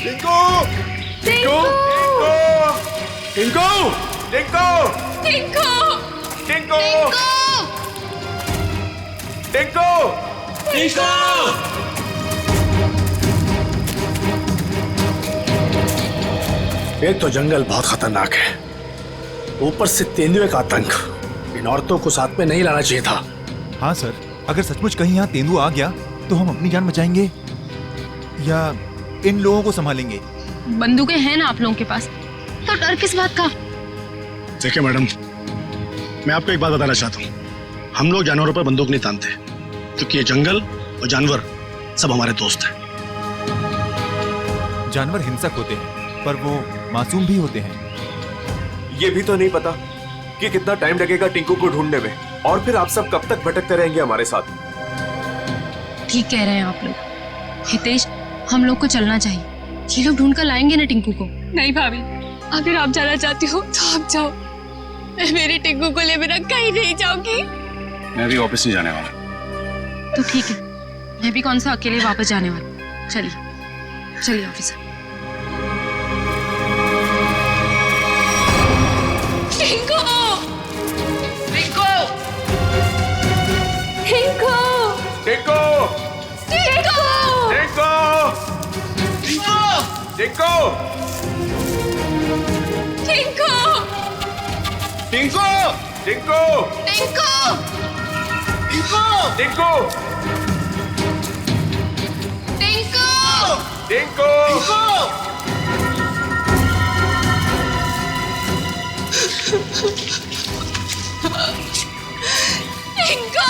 टिंकू टिंकू टिंकू टिंकू टिंकू टिंकू टिंकू टिंकू। एक तो जंगल बहुत खतरनाक है, ऊपर से तेंदुए का आतंक। इन औरतों को साथ में नहीं लाना चाहिए था। हाँ सर, अगर सचमुच कहीं यहाँ तेंदुआ आ गया तो हम अपनी जान बचाएंगे या इन लोगों को संभालेंगे? बंदूकें हैं ना आप लोगों के पास, तो डर किस बात का? देखिए मैडम, मैं आपको एक बात बताना चाहता हूँ, हम लोग जानवरों पर बंदूक नहीं तानते, क्योंकि ये जंगल और जानवर सब हमारे दोस्त हैं। जानवर हिंसक होते हैं, पर वो मासूम भी होते हैं। ये भी तो नहीं पता कि कितना टाइम लगेगा टिंकू को ढूंढने में, और फिर आप सब कब तक भटकते रहेंगे हमारे साथ। ठीक कह रहे हैं आप लोग। हितेश, हम लोग को चलना चाहिए। ये लोग ढूंढ कर लाएंगे ना टिंकू को। नहीं भाभी, अगर आप जाना चाहती हो तो आप जाओ, मैं मेरे टिंकू को ले बिना कहीं नहीं जाऊंगी। मैं भी ऑफिस नहीं जाने वाला। तो ठीक है, मैं भी कौन सा अकेले वापस जाने वाली। चलिए चलिए ऑफिस। टिंकू टिंकू टिंकू टिंकू टिंकू टिंकू टिंकू टिंकू टिंकू टिंकू टिंकू टिंकू टिंकू टिंकू टिंकू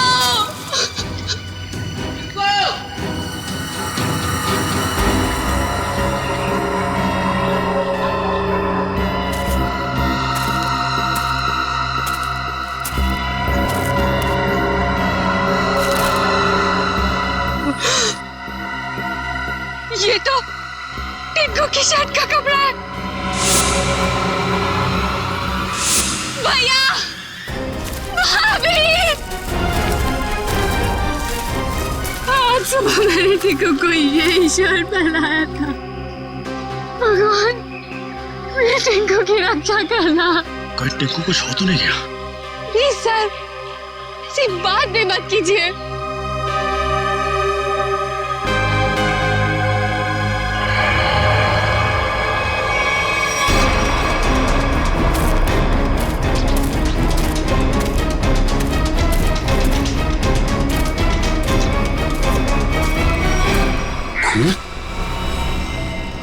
ये तो टिंकू की शर्ट का कपड़ा है। भैया, भाभी, आज सुबह मैंने टिंकू को ये शर्ट पहनाया था। भगवान, मेरे टिंकू की रक्षा करना। कहीं टिंकू कुछ हो तो नहीं गया? प्लीज सर, ऐसी बात भी मत कीजिए।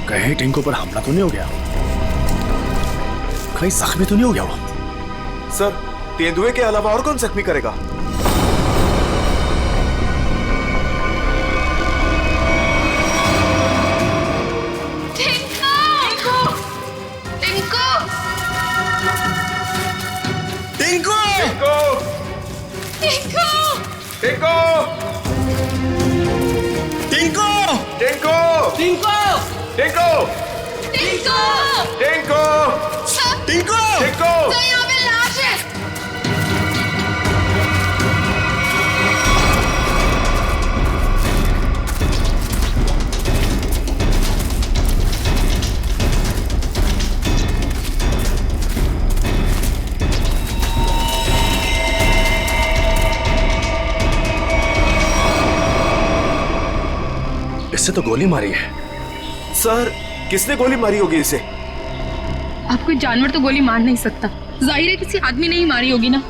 कहीं टिंकू पर हमला तो नहीं हो गया? कहीं जख्मी तो नहीं हो गया वो? सर, तेंदुए के अलावा और कौन जख्मी करेगा? टिंकू! टिंकू टिंकू टिंकू टिंकू! टिंकू टिंकू! टिंकू टिंकू टिंकू टिंकू! टिंकू तो यहाँ पे लाश है। इससे तो गोली मारी है। सर, किसने गोली मारी होगी इसे? अब कोई जानवर तो गोली मार नहीं सकता, जाहिर है किसी आदमी ने ही मारी होगी ना।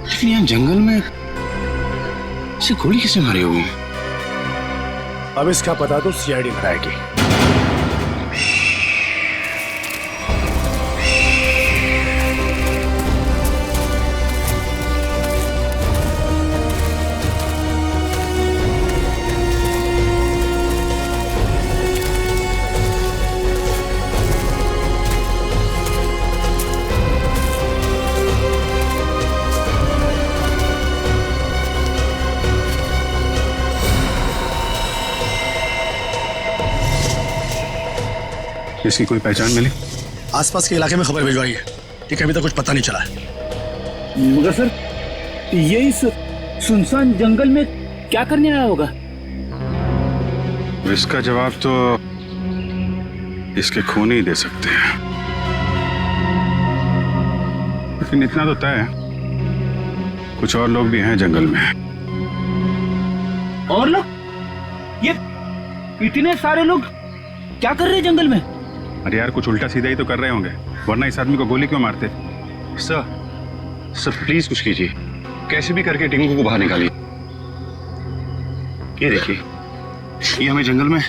लेकिन यहाँ जंगल में इसे गोली किसने मारी होगी? अब इसका पता तो सीआईडी लगाएगी। इसकी कोई पहचान मिली? आसपास के इलाके में खबर भिजवाई है, ठीक है, अभी तक कुछ पता नहीं चला है। मगर सर, ये इस सुनसान जंगल में क्या करने आया होगा? इसका जवाब तो इसके खून ही दे सकते हैं। लेकिन इतना तो तय है, कुछ और लोग भी हैं जंगल में। और लोग? ये इतने सारे लोग क्या कर रहे हैं जंगल में? अरे यार, कुछ उल्टा सीधा ही तो कर रहे होंगे, वरना इस आदमी को गोली क्यों मारते? सर प्लीज कुछ कीजिए, कैसे भी करके टिंकू को बाहर निकालिए। ये देखिए, ये हमें जंगल में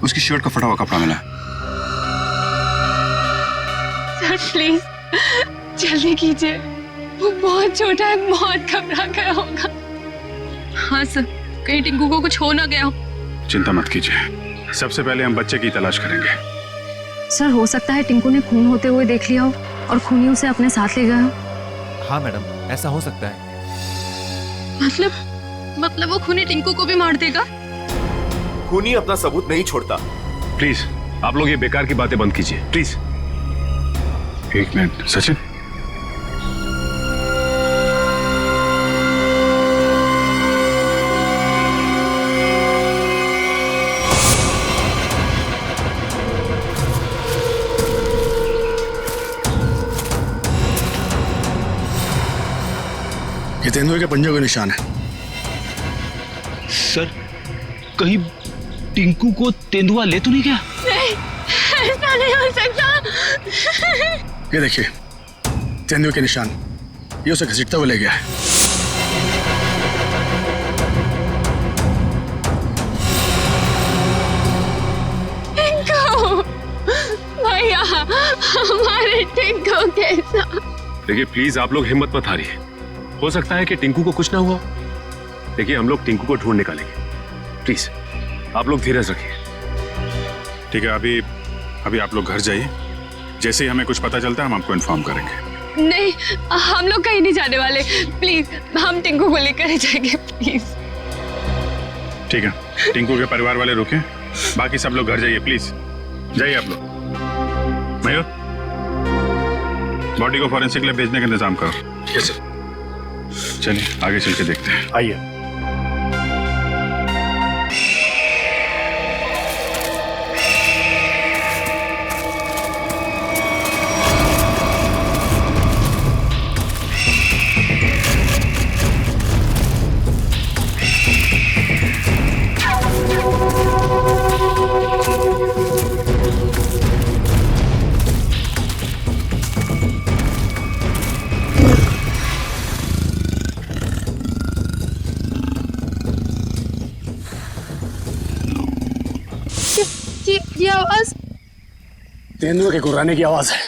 उसकी शर्ट का फटा हुआ कपड़ा मिला। सर प्लीज जल्दी कीजिए, वो बहुत छोटा है, बहुत घबरा गया होगा। हाँ सर, कहीं टिंकू को कुछ हो ना गया हो। चिंता मत कीजिए, सबसे पहले हम बच्चे की तलाश करेंगे। सर हो सकता है टिंकू ने खून होते हुए देख लिया हो और खूनी उसे अपने साथ ले गया हो। हाँ मैडम, ऐसा हो सकता है। मतलब वो खूनी टिंकू को भी मार देगा? खूनी अपना सबूत नहीं छोड़ता। प्लीज आप लोग ये बेकार की बातें बंद कीजिए, प्लीज। एक मिनट सचिन, ये तेंदुए के पंजों के निशान है। सर कहीं टिंकू को तेंदुआ ले तो नहीं गया? नहीं, ऐसा नहीं हो सकता। ये देखिए, तेंदुए के निशान, ये उसे घसीटता हुआ ले गया है। टिंकू भैया, हमारे टिंकू कैसा? देखिए प्लीज आप लोग हिम्मत मत हारिए, हो सकता है कि टिंकू को कुछ ना हुआ। देखिए हम लोग टिंकू को ढूंढ निकालेंगे, प्लीज आप लोग धीरज रखिए। ठीक है, अभी आप लोग घर जाइए, जैसे ही हमें कुछ पता चलता है हम आपको इन्फॉर्म करेंगे। नहीं, हम लोग कहीं नहीं जाने वाले, प्लीज हम टिंकू को लेकर जाएंगे, प्लीज। ठीक है, टिंकू के परिवार वाले रुके, बाकी सब लोग घर जाइए, प्लीज जाइए आप लोग। मयूर, बॉडी को फॉरेंसिक लैब भेजने का इंतजाम करो। Yes sir. चलिए आगे चल के देखते हैं। आइए। ये आवाज तेंदुए के गुर्राने की आवाज है।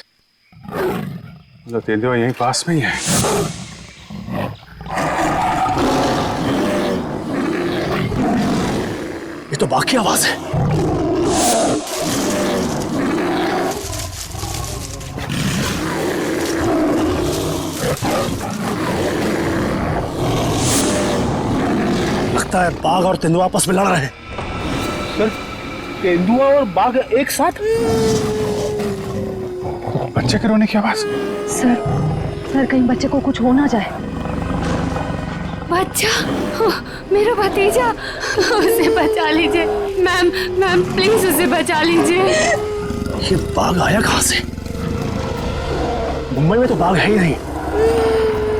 तो तेंदुआ यहीं पास में ही है। ये तो बाघ की आवाज है। लगता है बाघ और तेंदुआ आपस में लड़ रहे हैं। सर तेंदुआ और बाघ एक साथ? बच्चे के रोने की आवाज। सर कहीं बच्चे को कुछ हो ना जाए। बच्चा, मेरा भतीजा, उसे बचा लीजिए मैम प्लीज उसे बचा लीजिए। ये बाघ आया कहां से? मुंबई में तो बाघ है ही नहीं,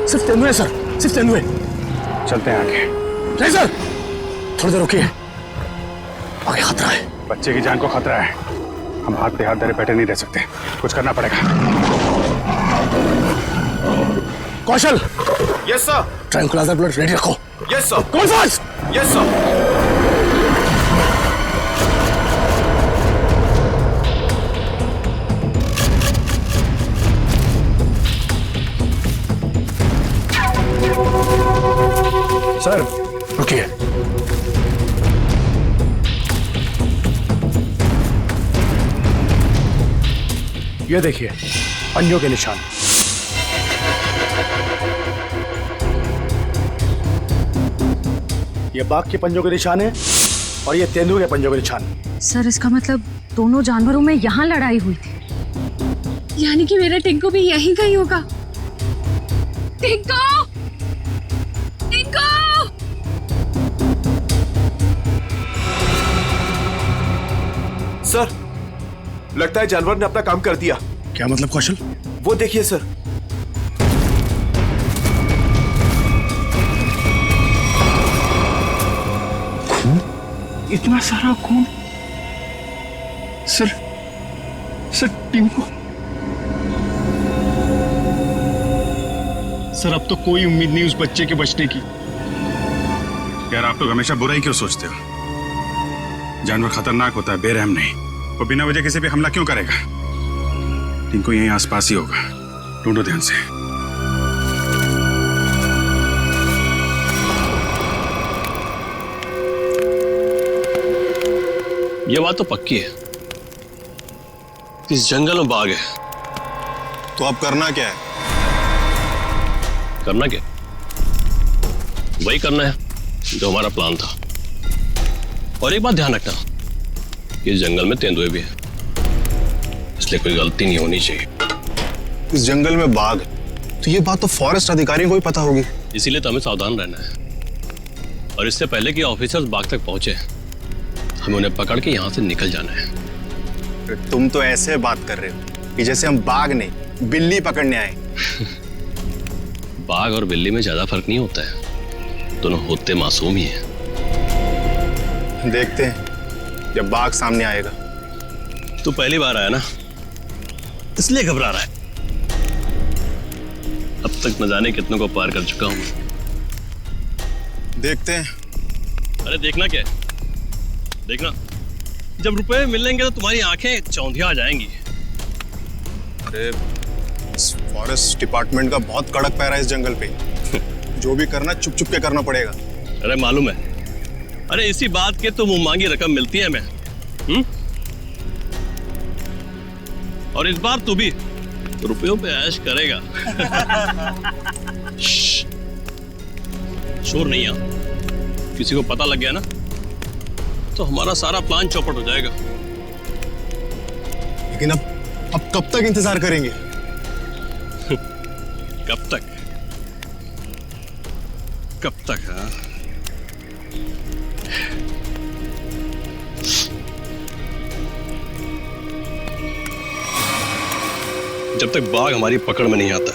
सिर्फ तेंदुए सर, सिर्फ तेंदुए। चलते हैं आगे। नहीं सर, थोड़ी देर रुकिए, आगे खतरा है। बच्चे की जान को खतरा है, हम हाथ पे हाथ धरे बैठे नहीं रह सकते, कुछ करना पड़ेगा। Kaushal, yes sir. Tranquilliser bullet ready रखो। Yes sir. कौन फास्ट? Yes sir. सर रुकिए, ये देखिए पंजों के निशान। ये बाघ के पंजों के निशान है और ये तेंदुए के पंजों के निशान। सर इसका मतलब दोनों जानवरों में यहाँ लड़ाई हुई थी। यानी कि मेरा टिंकू भी यहीं कहीं होगा। टिंकू, टिंकू! सर लगता है जानवर ने अपना काम कर दिया। क्या मतलब कौशल? वो देखिए सर। इतना सारा खून। Sir, sir Tinku. सर अब तो कोई उम्मीद नहीं उस बच्चे के बचने की। यार आप लोग हमेशा बुरा ही क्यों सोचते हो? जानवर खतरनाक होता है, बेरहम नहीं। वो बिना वजह किसी पे हमला क्यों करेगा? टिंकू यहीं आसपास ही होगा, ढूंढो ध्यान से। ये बात तो पक्की है, इस जंगल में बाघ है। तो अब करना क्या है? करना क्या? वही करना है जो हमारा प्लान था। और एक बात ध्यान रखना, इस जंगल में तेंदुए भी हैं, इसलिए कोई गलती नहीं होनी चाहिए। इस जंगल में बाघ है, तो ये बात तो फॉरेस्ट अधिकारियों को भी पता होगी। इसीलिए तो हमें सावधान रहना है, और इससे पहले कि ऑफिसर्स बाघ तक पहुंचे हमें उन्हें पकड़ के यहां से निकल जाना है। तुम तो ऐसे बात कर रहे हो कि जैसे हम बाघ नहीं बिल्ली पकड़ने आए। बाघ और बिल्ली में ज्यादा फर्क नहीं होता है, दोनों होते मासूम ही हैं। देखते हैं जब बाघ सामने आएगा। तू पहली बार आया ना, इसलिए घबरा रहा है। अब तक न जाने कितनों को पार कर चुका हूं। देखते हैं। अरे देखना क्या है? देखना, जब रुपए मिलेंगे तो तुम्हारी आंखें चौंधिया आ जाएंगी। अरे इस फॉरेस्ट डिपार्टमेंट का बहुत कड़क पैरा है इस जंगल पे। जो भी करना चुप चुप के करना पड़ेगा। अरे मालूम है, अरे इसी बात के तो मुंह मांगी रकम मिलती है हमें। और इस बार तू भी रुपयों पे ऐश करेगा। शोर नहीं आ, किसी को पता लग गया ना तो हमारा सारा प्लान चौपट हो जाएगा। लेकिन अब कब तक इंतजार करेंगे? कब तक? कब तक? हाँ, जब तक बाघ हमारी पकड़ में नहीं आता।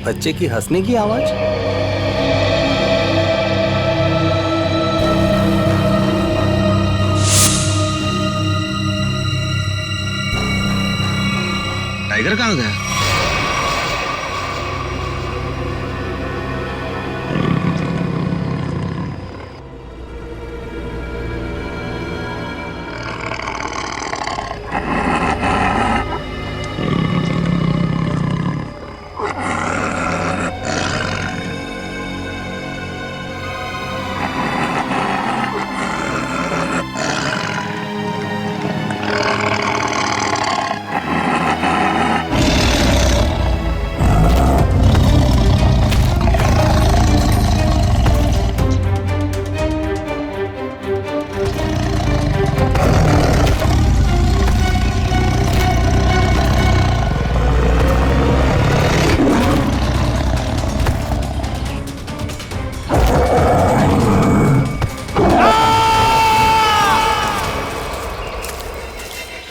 बच्चे की हंसने की आवाज। टाइगर कहाँ गया?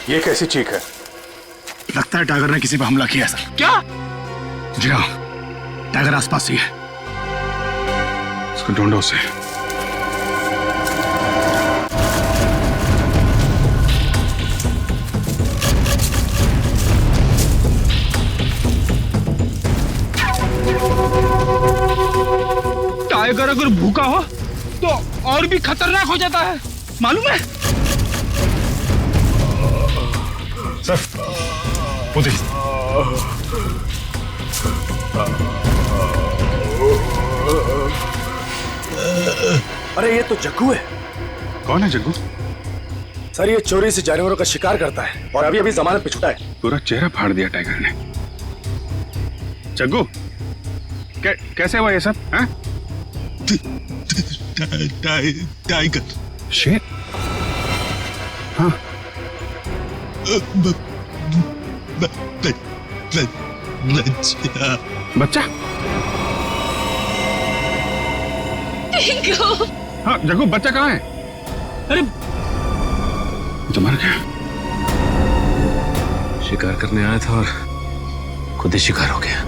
ये कैसी चीख है? लगता है टाइगर ने किसी पर हमला किया सर। क्या? जी हाँ, टाइगर आसपास ही है। उसको ढूंढो उसे। टाइगर अगर भूखा हो तो और भी खतरनाक हो जाता है, मालूम है? सर, वो देखिए। अरे ये तो जग्गू है। कौन है जग्गू? सर ये चोरी से जानवरों का शिकार करता है और अभी अभी जमानत पे छुटा है। पूरा चेहरा फाड़ दिया टाइगर ने। जग्गू, कैसे हुआ ये सब? हैं? टाइगर। शेर? हाँ। बच्चा? हाँ जग्गू, बच्चा कहाँ है? अरे तो मर गया। शिकार करने आया था और खुद ही शिकार हो गया।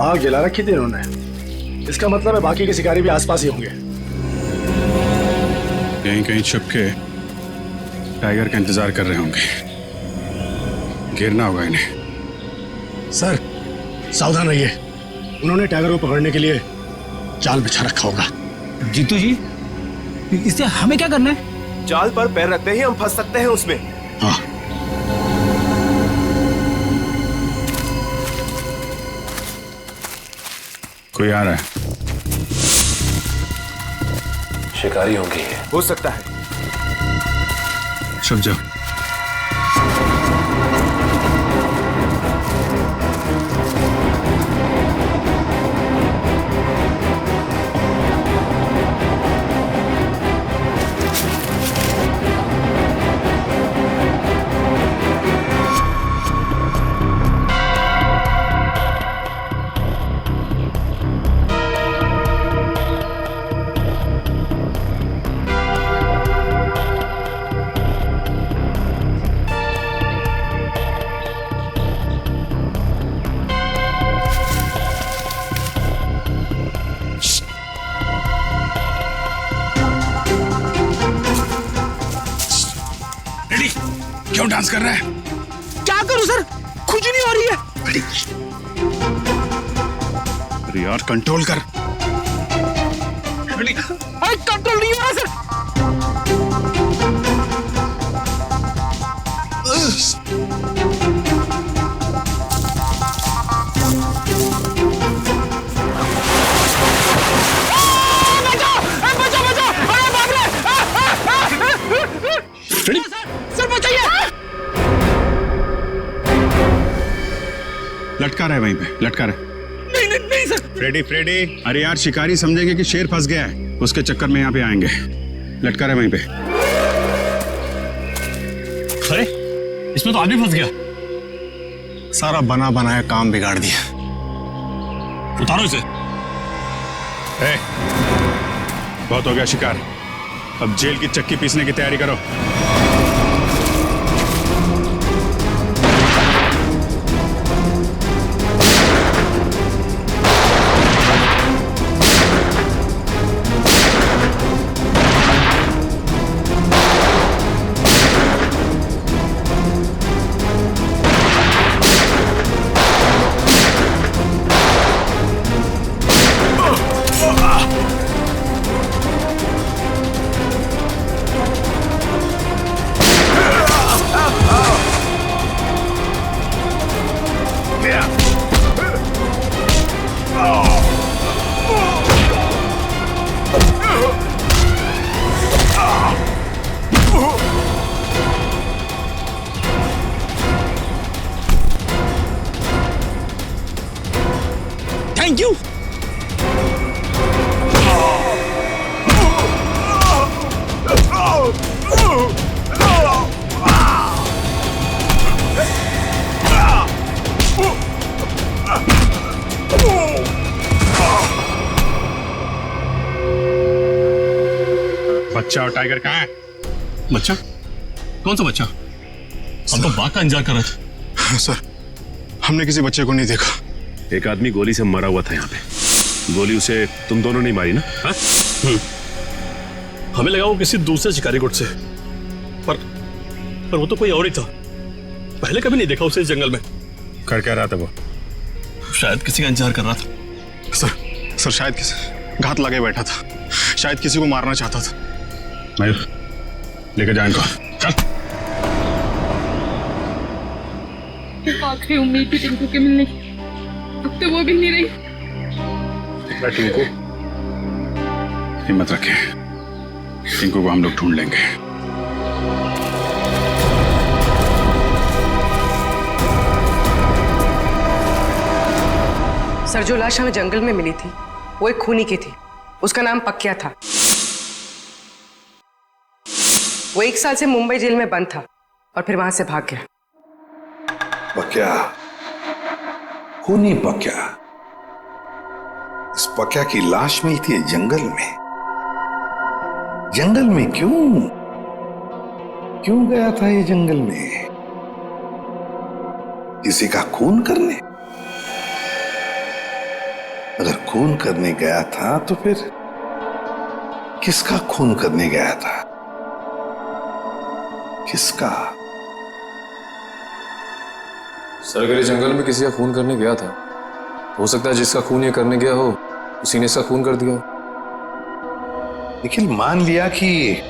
आग जला रखी थी इन्होंने। इसका मतलब है बाकी के शिकारी भी आसपास ही होंगे। कहीं कहीं छुप के टाइगर का इंतजार कर रहे होंगे। गिरना होगा इन्हें। सर सावधान रहिए, उन्होंने टाइगर को पकड़ने के लिए जाल बिछा रखा होगा। जीतू जी, इससे हमें क्या करना है? जाल पर पैर रखते ही हम फंस सकते हैं उसमें। हाँ। कोई आ रहा है। शिकारी होंगे। हो सकता है। छुप जाओ। क्यों डांस कर रहा है? क्या करूं सर, खुजली हो रही है। अरे यार कंट्रोल कर। अरे कंट्रोल नहीं हो रहा सर। लटका रहा है वहीं पे, लटका रहा है। नहीं सर। फ्रेडी, अरे यार शिकारी समझेंगे कि शेर फंस गया है, उसके चक्कर में यहाँ पे आएंगे। लटका रहा है वहीं पे। अरे इसमें तो आदमी फंस गया। सारा बना बनाया काम बिगाड़ दिया। उतारो इसे। ए, बहुत हो गया शिकार, अब जेल की चक्की पीसने की तैयारी करो। Thank you. बच्चा और टाइगर कहाँ है? बच्चा? कौन सा बच्चा? हम तो बाघ का इंतजार कर रहे थे। सर, हमने किसी बच्चे को नहीं देखा। एक आदमी गोली से मरा हुआ था यहाँ पे। गोली उसे तुम दोनों नहीं मारी ना? हाँ? हमें लगा वो किसी दूसरे शिकारी गुट से, पर वो तो कोई और ही था। पहले कभी नहीं देखा उसे इस जंगल में। कर क्या रहा था वो? शायद किसी का इंतजार कर रहा था। सर शायद किसी घात लगे बैठा था, शायद किसी को मारना चाहता था। मयूर, लेकर जा इनको। चल। आखिरी उम्मीद थी टिंकू के मिलने की, अब तो वो भी नहीं रही। टिंकू, हिम्मत रखे, टिंकू को हम लोग ढूंढ लेंगे। सर, जो लाश हमें जंगल में मिली थी वो एक खूनी की थी। उसका नाम पक्या था। वो 1 साल से मुंबई जेल में बंद था और फिर वहां से भाग गया। पक्या, खूनी पक्या। इस पक्या की लाश मिलती है जंगल में। जंगल में क्यों गया था ये जंगल में? किसी का खून करने? अगर खून करने गया था तो फिर किसका खून करने गया था? किसका? सर, अगर ये जंगल में किसी का खून करने गया था, हो सकता है जिसका खून ये करने गया हो उसी ने इसका खून कर दिया। निखिल, मान लिया कि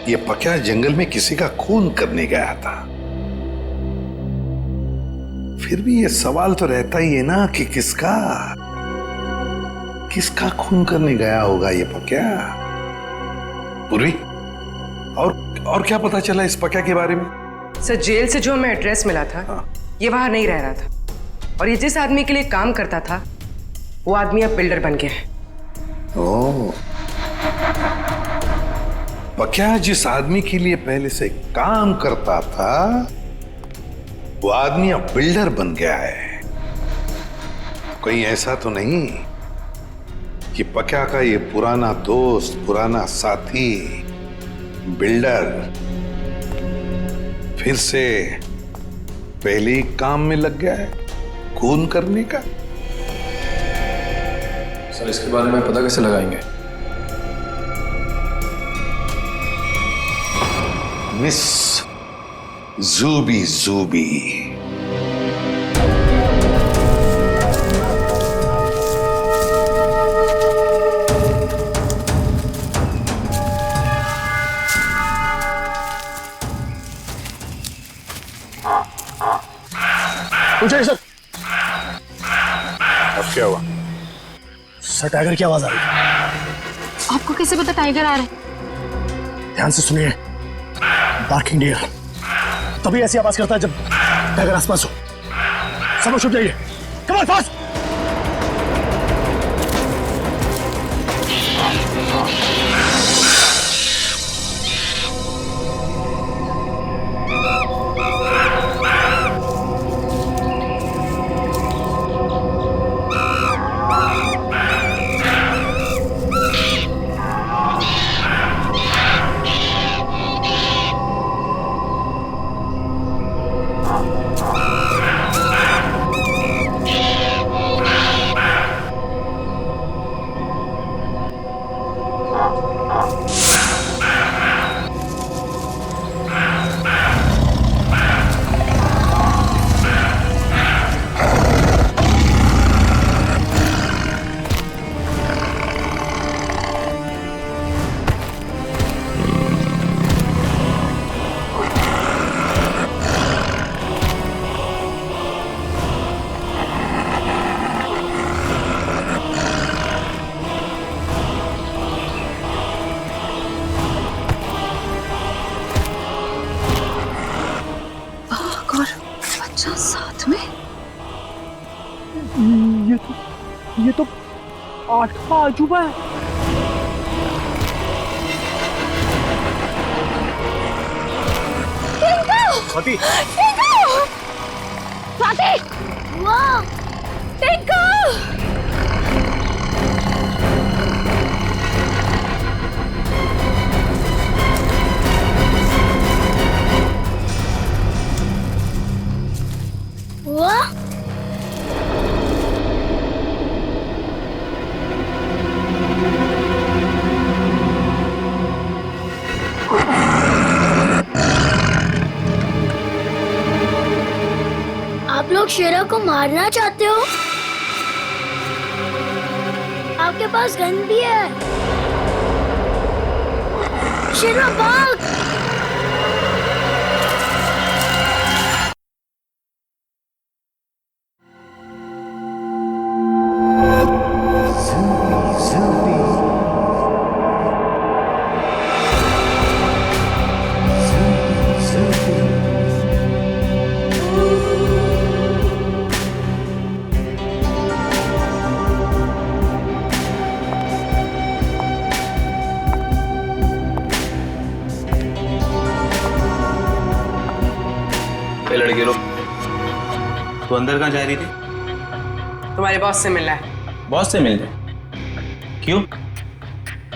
ये पक्या जंगल में किसी का खून करने गया था, फिर भी ये सवाल तो रहता ही है ना कि किसका खून करने गया होगा ये पक्या? पूर्वी, और क्या पता चला इस पक्या के बारे में? सर, जेल से जो हमें एड्रेस मिला था, ये वहां नहीं रह रहा था, और ये जिस आदमी के लिए काम करता था वो आदमी अब बिल्डर बन गया है। ओह, पक्या जिस आदमी के लिए पहले से काम करता था वो आदमी अब बिल्डर बन गया है। कहीं ऐसा तो नहीं कि पक्या का ये पुराना दोस्त, पुराना साथी बिल्डर फिर से पहले ही काम में लग गया है खून करने का? सर, इसके बारे में पता कैसे लगाएंगे? मिस जूबी। पूछिए सर। अब क्या हुआ? सर, टाइगर की आवाज आ रही है। आपको कैसे पता टाइगर आ रहा है? ध्यान से सुनिए। बार्किंग डियर तभी ऐसी आवाज करता है जब टाइगर आसपास हो। सब लोग छुप जाइए। Come on, fast. ये तो 8वां अजूबा है। स्वाति, स्वाति, वाह, टिंकू! वाह! आप लोग शेरा को मारना चाहते हो? आपके पास गन भी है। शेरा भाग! लड़के लोग, तो अंदर कहाँ जा रही थी? तुम्हारे बॉस से मिलना है। बॉस से मिलने? क्यों?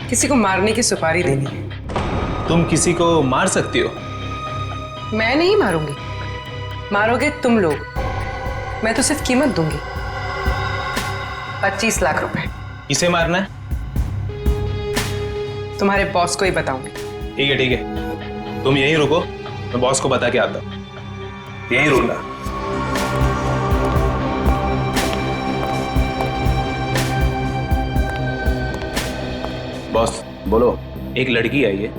किसी को मारने की सुपारी देनी है। तुम किसी को मार सकती हो? मैं नहीं मारूंगी, मारोगे तुम लोग। मैं तो सिर्फ कीमत दूंगी, 25 लाख रुपए। किसे मारना है? तुम्हारे बॉस को ही बताऊंगी। ठीक है ठीक है, तुम यहीं रुको, मैं बॉस को बता के आता हूँ। यहीं रुकना। बॉस बोलो। एक लड़की आई है,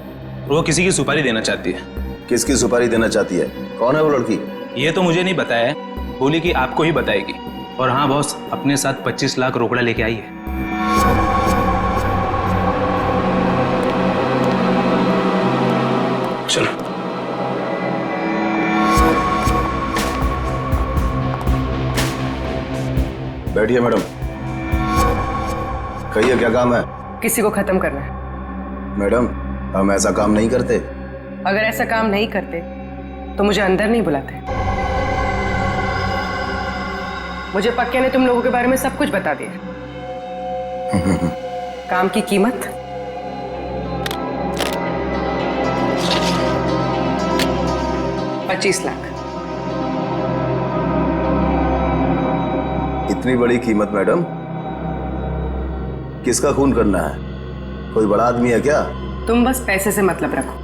वो किसी की सुपारी देना चाहती है। किसकी सुपारी देना चाहती है? कौन है वो लड़की? ये तो मुझे नहीं बताया है, बोली कि आपको ही बताएगी। और हाँ बॉस, अपने साथ 25 लाख रोकड़ा लेके आई है। चलो बैठिए मैडम। कहिए क्या काम है? किसी को खत्म करना है। मैडम हम ऐसा काम नहीं करते। अगर ऐसा काम नहीं करते तो मुझे अंदर नहीं बुलाते। मुझे पक्के ने तुम लोगों के बारे में सब कुछ बता दिया। काम की कीमत 25 लाख। इतनी बड़ी कीमत मैडम? किसका खून करना है? कोई बड़ा आदमी है क्या? तुम बस पैसे से मतलब रखो।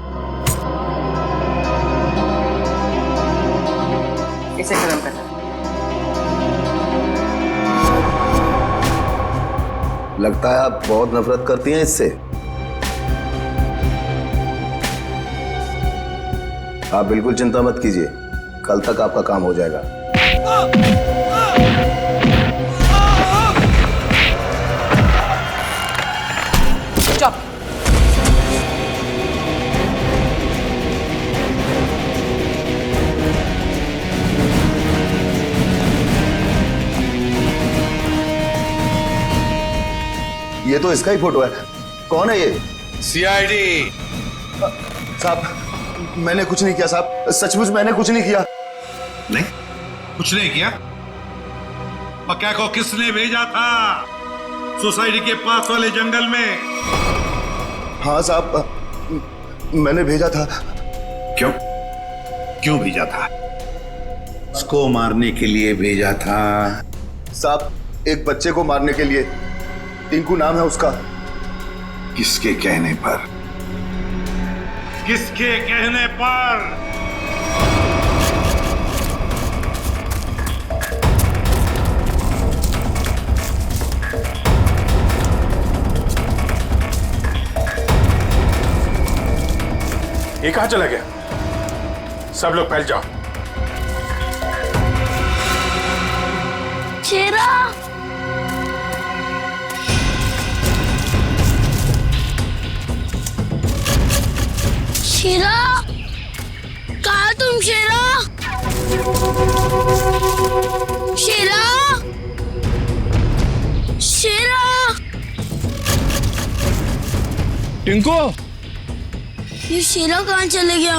इसे खत्म करना। लगता है आप बहुत नफरत करती हैं इससे। आप बिल्कुल चिंता मत कीजिए, कल तक आपका काम हो जाएगा। चुप। ये तो इसका ही फोटो है। कौन है ये? सीआईडी। साहब मैंने कुछ नहीं किया साहब, सचमुच मैंने कुछ नहीं किया। नहीं कुछ नहीं किया? पक्का को किसने भेजा था सोसाइटी के पास वाले जंगल में? हाँ साहब मैंने भेजा था। क्यों? क्यों भेजा था? उसको मारने के लिए भेजा था। साहब एक बच्चे को मारने के लिए। टिंकू नाम है उसका। किसके कहने पर? किसके कहने पर? ये कहां चला गया? सब लोग फैल जाओ। शेरा! शेरा! कहा तुम शेरा? शेरा! टिंकू ये शेरा कहाँ चले गया?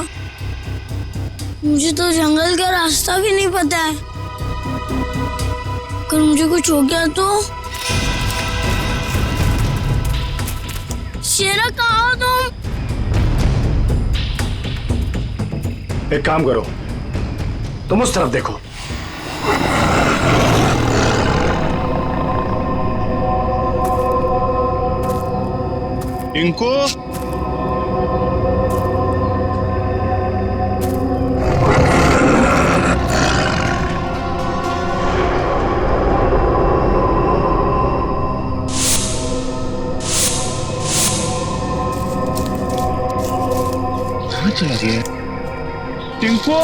मुझे तो जंगल का रास्ता भी नहीं पता है। अगर मुझे कुछ हो गया तो? शेरा कहाँ हो तुम? एक काम करो, तुम उस तरफ देखो। टिंकू, कहाँ चला गया? टिंकू,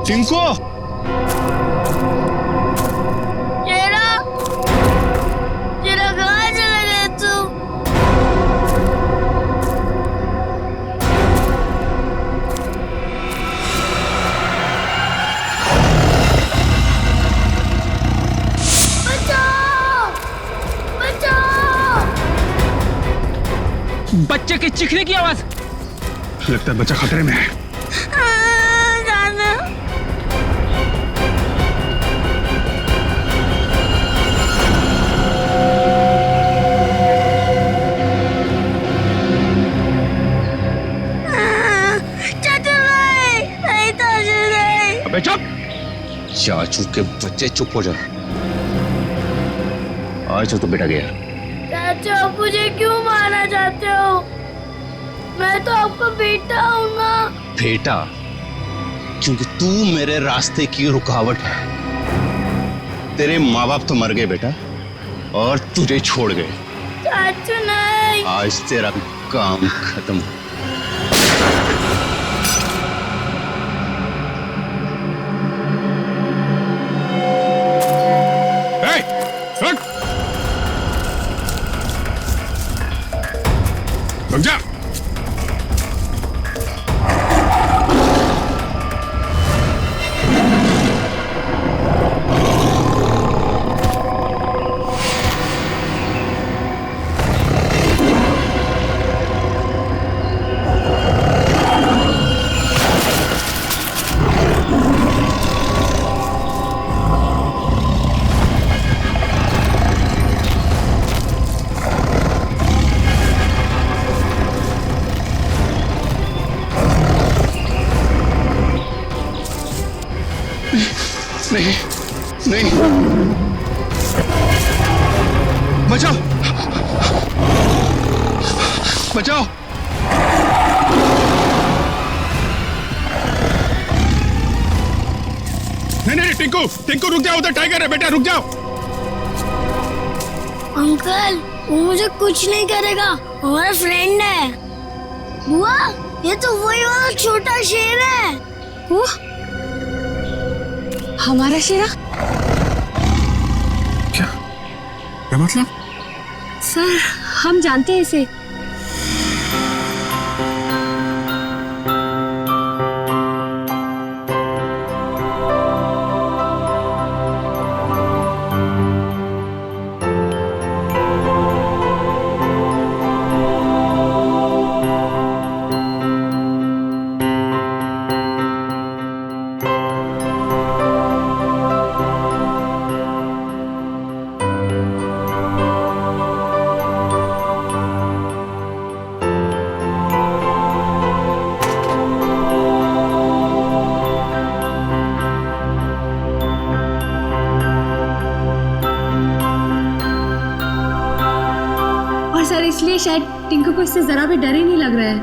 टिंकू, शेरा, शेरा कहाँ चला गया तू? बचाओ! बचाओ! बच्चे के चीखने की आवाज। लगता है बच्चा खतरे में है। जाना। चाचू नहीं, चाचू नहीं। अबे चुप! चाचू के बच्चे चुप हो जा। आज तो बेटा गया। चाचू आप मुझे क्यों मारना चाहते हो? मैं तो आपका बेटा हूँ ना। बेटा, क्योंकि तू मेरे रास्ते की रुकावट है। तेरे माँ बाप तो मर गए बेटा, और तुझे छोड़ गए। चाचू नहीं। आज तेरा काम खत्म। रुक जा। नहीं, नहीं, बचाओ, बचाओ। नहीं, टिंकू, टिंकू रुक जाओ, उधर टाइगर है बेटा, रुक जाओ। अंकल, वो मुझे कुछ नहीं करेगा, हमारा फ्रेंड है। बुआ, ये तो वही वाला छोटा शेर है। वो हमारा शेरा? क्या मतलब? सर, हम जानते हैं इसे। सर, इसलिए शायद टिंकू को इससे जरा भी डर ही नहीं लग रहा है।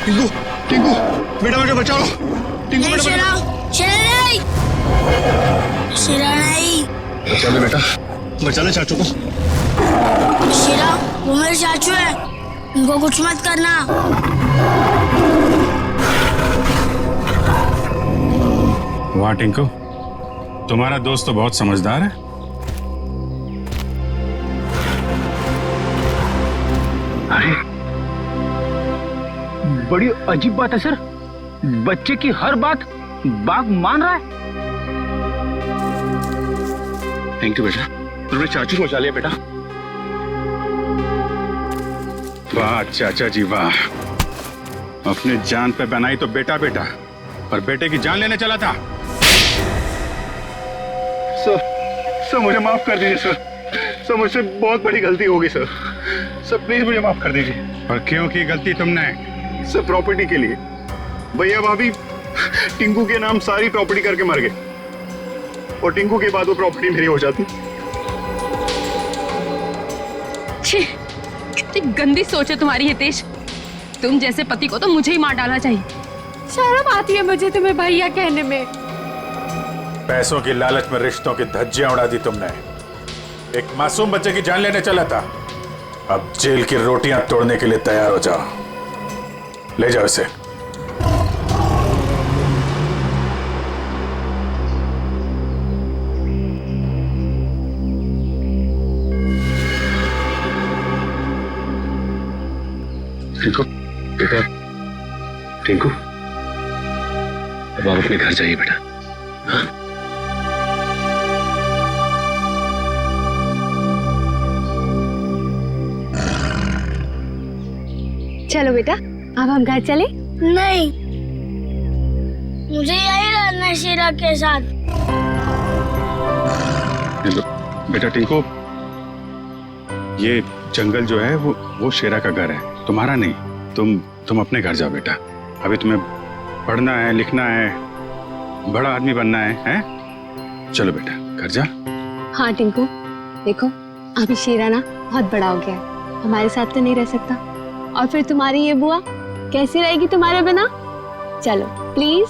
टिंकू, टिंकू, बेटा बेटा बचाओ। टिंकू बेटा, शेरा, शेरा नहीं, शेरा नहीं। बचा ले बेटा, बचा ले चाचू को। शेरा, वो मेरे चाचू है, उनको कुछ मत करना। वाह टिंकू, तुम्हारा दोस्त तो बहुत समझदार है। अरे बड़ी अजीब बात है सर, बच्चे की हर बात बाघ मान रहा है। थैंक यू बेटा, तुमने चाचू को बचा लिया बेटा। वाह चाचा जी वाह, अपने जान पे बनाई तो बेटा बेटा, पर बेटे की जान लेने चला था। सर मुझे माफ कर दीजिए सर मुझसे बहुत बड़ी गलती होगी सर प्लीज मुझे माफ कर दीजिए। और क्यों की गलती तुमने? सर प्रॉपर्टी के लिए, भैया भाभी टिंकू के नाम सारी प्रॉपर्टी करके मर गए, और टिंकू के बाद वो प्रॉपर्टी मेरी हो जाती। कितनी गंदी सोच है तुम्हारी हितेश, तुम जैसे पति को तो मुझे ही मार डालना चाहिए। शर्म आती है मुझे तुम्हें भैया कहने में। पैसों की लालच में रिश्तों की धज्जियां उड़ा दी तुमने। एक मासूम बच्चे की जान लेने चला था, अब जेल की रोटियां तोड़ने के लिए तैयार हो जाओ। ले जाओ इसे। टिंकू बेटा, टिंकू अब आप अपने घर जाइए बेटा। हाँ? चलो बेटा, अब हम घर चले। नहीं, मुझे यही रहना है शीरा के साथ। बेटा टिंकू, ये जंगल जो है वो शेरा का घर है, तुम्हारा नहीं। तुम अपने घर जाओ बेटा, अभी तुम्हें पढ़ना है, लिखना है, बड़ा आदमी बनना है, हैं? चलो बेटा घर जा। हाँ टिंकू, देखो अभी शीरा ना बहुत बड़ा हो गया है, हमारे साथ तो नहीं रह सकता, और फिर तुम्हारी ये बुआ कैसी रहेगी तुम्हारे बिना। चलो प्लीज।